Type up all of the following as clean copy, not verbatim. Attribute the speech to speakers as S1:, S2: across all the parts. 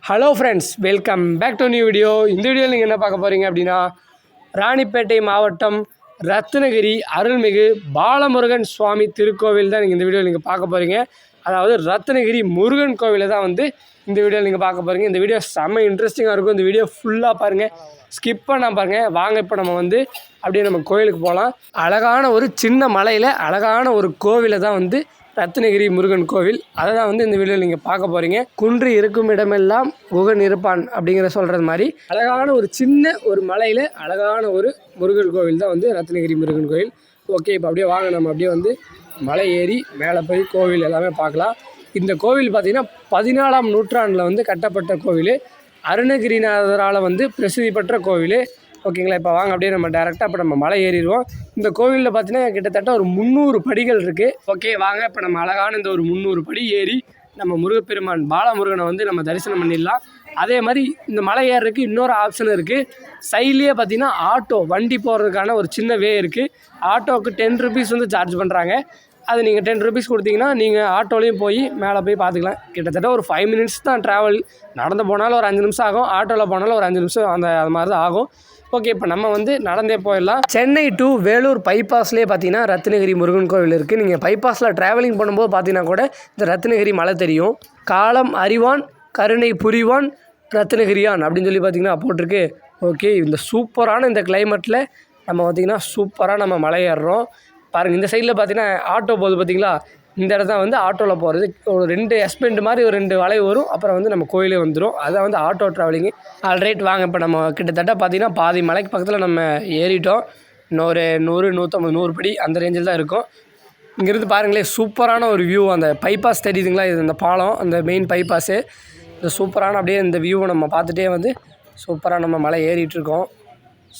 S1: Hello friends, welcome back to new video. இந்த வீடியோவில் நீங்கள் என்ன பார்க்க போகிறீங்க அப்படின்னா, ராணிப்பேட்டை மாவட்டம் ரத்னகிரி அருள்மிகு பாலமுருகன் சுவாமி திருக்கோவில் தான் நீங்கள் இந்த வீடியோவில் நீங்கள் பார்க்க போகிறீங்க. அதாவது ரத்னகிரி முருகன் கோவிலை தான் இந்த வீடியோவில் நீங்கள் பார்க்க போகிறீங்க. இந்த வீடியோ செம்ம இன்ட்ரெஸ்டிங்காக இருக்கும். இந்த வீடியோ ஃபுல்லாக பாருங்கள், ஸ்கிப் பண்ணால் பாருங்கள். வாங்க இப்போ நம்ம அப்படியே நம்ம கோவிலுக்கு போகலாம். அழகான ஒரு சின்ன மலையில் அழகான ஒரு கோவிலை தான் ரத்னகிரி முருகன் கோவில். அதை தான் இந்த வீடியோவில் நீங்கள் பார்க்க போகிறீங்க. குன்று இருக்கும் இடமெல்லாம் குகன் இருப்பான் அப்படிங்கிற சொல்கிறது மாதிரி அழகான ஒரு சின்ன ஒரு மலையில் அழகான ஒரு முருகன் கோவில் தான் ரத்னகிரி முருகன் கோவில். ஓகே, இப்போ அப்படியே வாங்க நம்ம அப்படியே மலை ஏறி மேலே போய் கோவில் எல்லாமே பார்க்கலாம். இந்த கோவில் பார்த்திங்கன்னா 14ஆம் நூற்றாண்டில் கட்டப்பட்ட கோவில். அருணகிரிநாதரால் பிரசித்தி பெற்ற கோவில். ஓகேங்களா, இப்போ வாங்க அப்படியே நம்ம டேரெக்டாக இப்போ நம்ம மலை ஏறிடுவோம். இந்த கோவிலில் பார்த்தீங்கன்னா கிட்டத்தட்ட ஒரு 300 படிகள் இருக்குது. ஓகே, வாங்க இப்போ நம்ம அழகான இந்த ஒரு 300 படி ஏறி நம்ம முருகப்பெருமான் பாலமுருகனை நம்ம தரிசனம் பண்ணிடலாம். அதே மாதிரி இந்த மலை ஏறுறதுக்கு இன்னொரு ஆப்ஷன் இருக்குது. சைட்லேயே பார்த்தீங்கன்னா ஆட்டோ வண்டி போகிறதுக்கான ஒரு சின்ன வே இருக்குது. ஆட்டோவுக்கு 10 ருபீஸ் சார்ஜ் பண்ணுறாங்க. அது நீங்கள் 10 ருபீஸ் கொடுத்தீங்கன்னா நீங்கள் ஆட்டோலையும் போய் மேலே போய் பார்த்துக்கலாம். கிட்டத்தட்ட ஒரு 5 மினிட்ஸ் தான் ட்ராவல். நடந்து போனாலும் ஒரு 5 நிமிஷம் ஆகும், ஆட்டோவில் போனாலும் ஒரு 5 நிமிஷம் அது மாதிரி தான் ஆகும். ஓகே, இப்போ நம்ம நடந்தே போயிடலாம். சென்னை டு வேலூர் பைபாஸ்லேயே பார்த்தீங்கன்னா ரத்னகிரி முருகன் கோவில் இருக்குது. நீங்கள் பைபாஸில் ட்ராவலிங் பண்ணும்போது பார்த்தீங்கன்னா கூட இந்த ரத்னகிரி மலை தெரியும். காலம் அறிவான் கருணை புரிவான் ரத்னகிரியான் அப்படின்னு சொல்லி பார்த்தீங்கன்னா போட்டிருக்கு. ஓகே, இந்த சூப்பரான இந்த கிளைமேட்டில் நம்ம பார்த்திங்கன்னா சூப்பராக நம்ம மலை ஏறுறோம். பாருங்கள், இந்த சைடில் பார்த்தீங்கன்னா ஆட்டோ போகுது பார்த்தீங்களா. இந்த இடத்த ஆட்டோவில் போகிறது ஒரு 2 எஸ்பெண்ட் மாதிரி ஒரு 2 வளைவு வரும். அப்புறம் நம்ம கோயிலே வந்துடும். அதான் ஆட்டோ ட்ராவலிங்கு. ஆல்ரைட், வாங்க இப்போ நம்ம கிட்டத்தட்ட பார்த்திங்கன்னா பாதி மலைக்கு பக்கத்தில் நம்ம ஏறிட்டோம். இன்னொரு 100, 150, 100 படி அந்த ரேஞ்சில் தான் இருக்கும். இங்கேருந்து பாருங்களேன், சூப்பரான ஒரு வியூ. அந்த பைபாஸ் தெரியுதுங்களா, இது இந்த பாலம், அந்த மெயின் பைபாஸு. இந்த சூப்பரான அப்படியே இந்த வியூவை நம்ம பார்த்துட்டே சூப்பராக நம்ம மலை ஏறிட்டுருக்கோம்.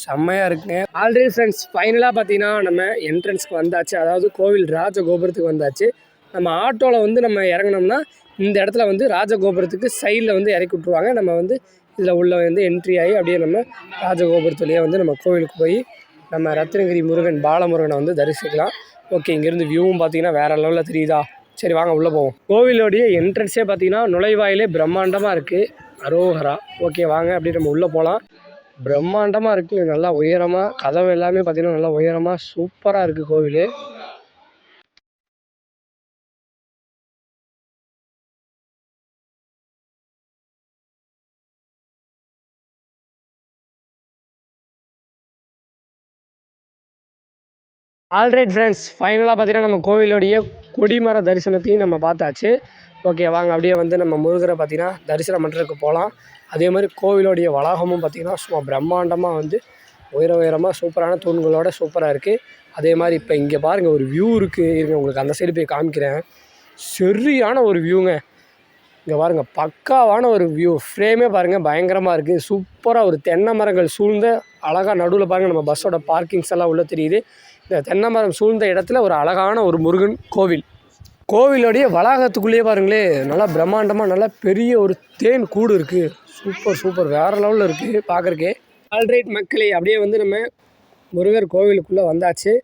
S1: செம்மையாக இருக்குங்க. ஆல்ரெடி ஃப்ரெண்ட்ஸ், ஃபைனலாக பார்த்தீங்கன்னா நம்ம என்ட்ரன்ஸ்க்கு வந்தாச்சு. அதாவது கோவில் ராஜகோபுரத்துக்கு வந்தாச்சு. நம்ம ஆட்டோவில் நம்ம இறங்கினோம்னா இந்த இடத்துல ராஜகோபுரத்துக்கு சைடில் இறக்கி விட்ருவாங்க. நம்ம இதில் உள்ள என்ட்ரி ஆகி அப்படியே நம்ம ராஜகோபுரத்துலேயே நம்ம கோவிலுக்கு போய் நம்ம ரத்னகிரி முருகன் பாலமுருகனை தரிசிக்கலாம். ஓகே, இங்கேருந்து வியூவும் பார்த்தீங்கன்னா வேறு லெவலில் தெரியுதா. சரி, வாங்க உள்ளே போவோம். கோவிலோடைய என்ட்ரன்ஸே பார்த்தீங்கன்னா நுழைவாயிலே பிரம்மாண்டமாக இருக்குது. அரோகரா. ஓகே, வாங்க அப்படியே நம்ம உள்ளே போகலாம். பிரம்மாண்டமாக இருக்குது, நல்லா உயரமாக. கதவு எல்லாமே பார்த்திங்கன்னா நல்லா உயரமாக சூப்பராக இருக்குது கோவில். ஆல்ரைட் ஃப்ரெண்ட்ஸ், ஃபைனலாக பார்த்தீங்கன்னா நம்ம கோவிலோடைய கொடிமர தரிசனத்தையும் நம்ம பார்த்தாச்சு. ஓகே, வாங்க அப்படியே நம்ம முருகரை பார்த்திங்கன்னா தரிசனம் பண்ணுறதுக்கு போகலாம். அதே மாதிரி கோவிலோடைய வளாகமும் பார்த்திங்கன்னா சும்மா பிரம்மாண்டமாக உயரமாக சூப்பரான தூண்களோட சூப்பராக இருக்குது. அதே மாதிரி இப்போ இங்கே பாருங்கள் ஒரு வியூ இருக்குது. இருங்க, உங்களுக்கு அந்த சைடு போய் காமிக்கிறேன். சரியான ஒரு வியூங்க. இங்கே பாருங்கள், பக்காவான ஒரு வியூ. ஃப்ரேமே பாருங்கள் பயங்கரமாக இருக்குது. சூப்பராக ஒரு தென்னை மரங்கள் சூழ்ந்த அழகாக நடுவில் பாருங்கள் நம்ம பஸ்ஸோட பார்க்கிங்ஸ் எல்லாம் உள்ளே தெரியுது. இந்த தென்னை மரம் சூழ்ந்த இடத்துல ஒரு அழகான ஒரு முருகன் கோவில். கோவிலோடைய வளாகத்துக்குள்ளேயே பாருங்களே, நல்லா பிரம்மாண்டமாக நல்லா பெரிய ஒரு தேன் கூடு இருக்குது. சூப்பர் வேறு லெவலில் இருக்குது பார்க்குறக்கே. ஆல்ரைட் மக்களே, அப்படியே நம்ம முருகர் கோவிலுக்குள்ளே வந்தாச்சு.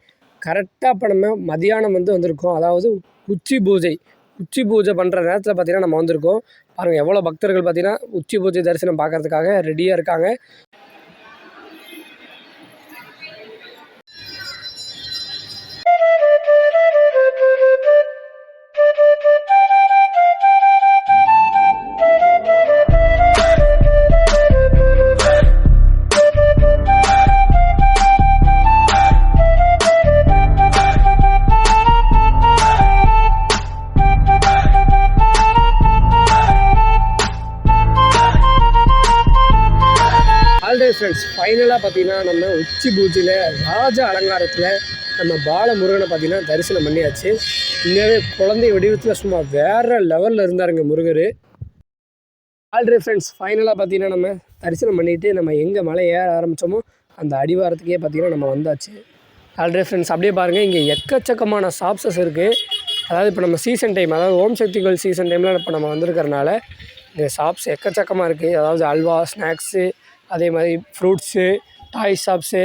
S1: கரெக்டாக இப்போ நம்ம மதியானம் வந்திருக்கோம். அதாவது உச்சி பூஜை பண்ணுற நேரத்தில் பார்த்திங்கன்னா நம்ம வந்திருக்கோம். பாருங்கள், எவ்வளோ பக்தர்கள் பார்த்திங்கன்னா உச்சி பூஜை தரிசனம் பார்க்குறதுக்காக ரெடியாக இருக்காங்க. ஃப்ரெண்ட்ஸ், ஃபைனலாக பார்த்தீங்கன்னா நம்ம உச்சி பூஜையில் ராஜ அலங்காரத்தில் நம்ம பாலமுருகனை பார்த்தீங்கன்னா தரிசனம் பண்ணியாச்சு. உண்மையாகவே குழந்தை வடிவத்தில் சும்மா வேறு லெவலில் இருந்தாருங்க முருகர். ஆல்ரெடி ஃப்ரெண்ட்ஸ், ஃபைனலாக பார்த்தீங்கன்னா நம்ம தரிசனம் பண்ணிவிட்டு நம்ம எங்கே மலை ஏற ஆரம்பித்தோமோ அந்த அடிவாரத்துக்கே பார்த்தீங்கன்னா நம்ம வந்தாச்சு. ஆல்ரெடி ஃப்ரெண்ட்ஸ், அப்படியே பாருங்கள், இங்கே எக்கச்சக்கமான ஷாப்ஸஸ் இருக்குது. அதாவது இப்போ நம்ம சீசன் டைம், அதாவது ஓம் சக்திகள் சீசன் டைமில் இப்போ நம்ம வந்திருக்கிறனால இங்கே ஷாப்ஸ் எக்கச்சக்கமாக இருக்குது. அதாவது அல்வா, ஸ்நாக்ஸு, அதே மாதிரி ஃப்ரூட்ஸு, டாய் ஷாப்ஸு,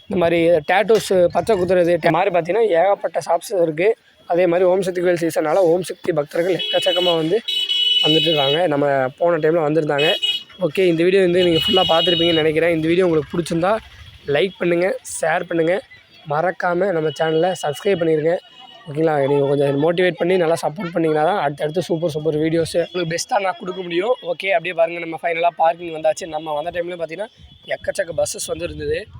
S1: இந்த மாதிரி டேட்டூஸு, பச்சை குத்துறது மாதிரி பார்த்திங்கன்னா ஏகப்பட்ட ஷாப்ஸ் இருக்குது. அதே மாதிரி ஓம் சக்தி கோயில் சீசனால் ஓம் சக்தி பக்தர்கள் எக்கச்சக்கமாக வந்துட்டுருக்காங்க. நம்ம போன டைமில் வந்திருந்தாங்க. ஓகே, இந்த வீடியோ வந்து நீங்கள் ஃபுல்லாக பார்த்துருப்பீங்கன்னு நினைக்கிறேன். இந்த வீடியோ உங்களுக்கு பிடிச்சிருந்தா லைக் பண்ணுங்கள், ஷேர் பண்ணுங்கள், மறக்காமல் நம்ம சேனலை சப்ஸ்கிரைப் பண்ணிடுங்க. ஓகேங்களா? நீங்கள் கொஞ்சம் மோட்டிவேட் பண்ணி நல்லா சப்போர்ட் பண்ணிங்கன்னா தான் அடுத்தடுத்து சூப்பர் வீடியோஸு உங்களுக்கு பெஸ்ட்டாக நான் கொடுக்க முடியும். ஓகே, அப்படியே பாருங்கள், நம்ம ஃபைனலாக பார்க்கிங் வந்தாச்சு. நம்ம வந்த டைமில் பார்த்திங்கன்னா எக்கச்சக்க பஸ்ஸஸ் வந்து இருந்தது.